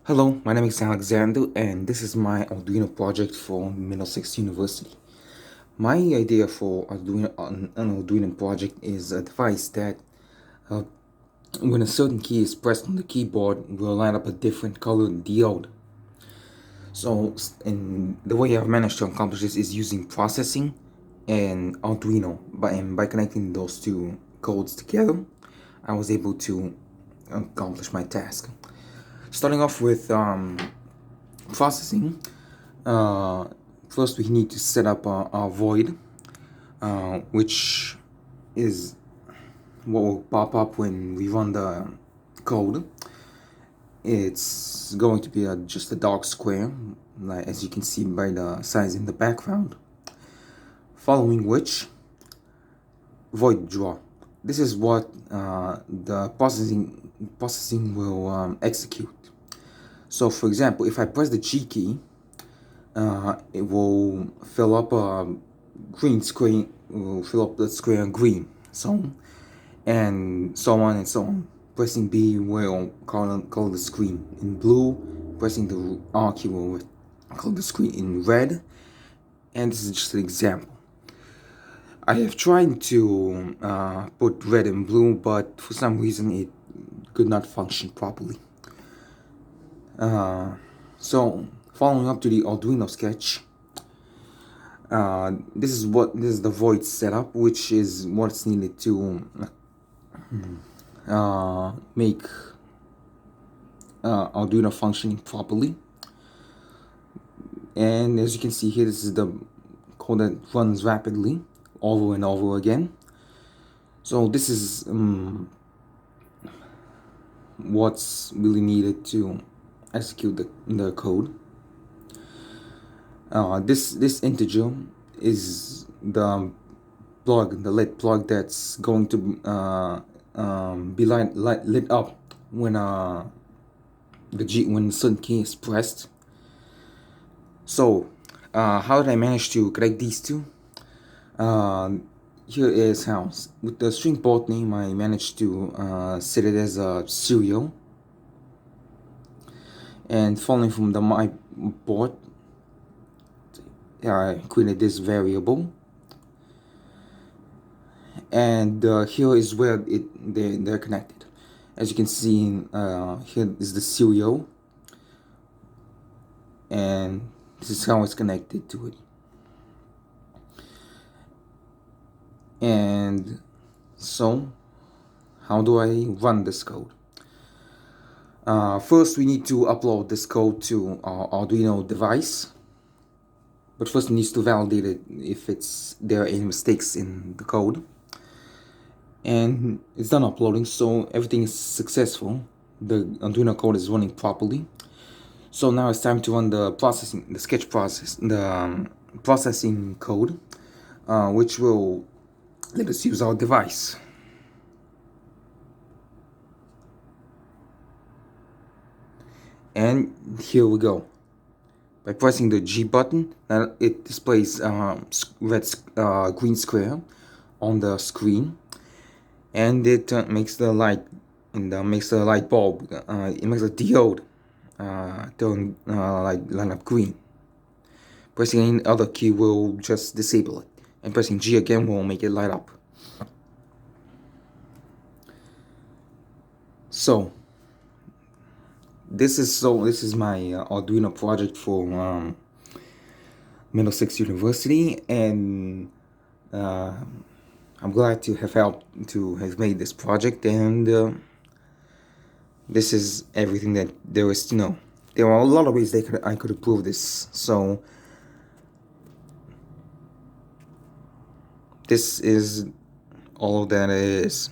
Hello, my name is Alexander, and this is my Arduino project for Middlesex University. My idea for an Arduino project is a device that, uh, when a certain key is pressed on the keyboard, will light up a different colored diode. So, and the way I've managed to accomplish this is using processing and Arduino. By connecting those two codes together, I was able to accomplish my task. Starting off with processing, uh, first we need to set up our void, which is what will pop up when we run the code. It's going to be just a dark square, like as you can see by the size in the background. Following which, void draw. This is what the processing will execute. So, for example, if I press the G key, it will fill up a green screen, will fill up the square green, and so on and so on. Pressing B will color the screen in blue, pressing the R key will color the screen in red, and this is just an example. I have tried to put red and blue, but for some reason it could not function properly. So following up to the Arduino sketch, this is the void setup, which is what's needed to make Arduino functioning properly. And as you can see here, this is the code that runs rapidly over and over again. So this is what's really needed to execute the code. This integer is the lit plug that's going to be lit up when when the certain key is pressed. So how did I manage to connect these two? Here is how. With the string port name, I managed to set it as a serial, and following from the my port, I created this variable, and here is where they're connected. As you can see, here is the serial, and this is how it's connected to it. And so, how do I run this code? First, we need to upload this code to our Arduino device. But first, it needs to validate it if there are any mistakes in the code. And it's done uploading, so everything is successful. The Arduino code is running properly. So now it's time to run the processing code, which will let us use our device. And here we go. By pressing the G button, it displays green square on the screen, and it makes the light bulb. It makes a diode turn light up green. Pressing any other key will just disable it, and pressing G again will make it light up. So this is my Arduino project for Middlesex University, and I'm glad to have helped to have made this project, and this is everything that there is to know. There are a lot of ways I could improve this, so this is all that it is.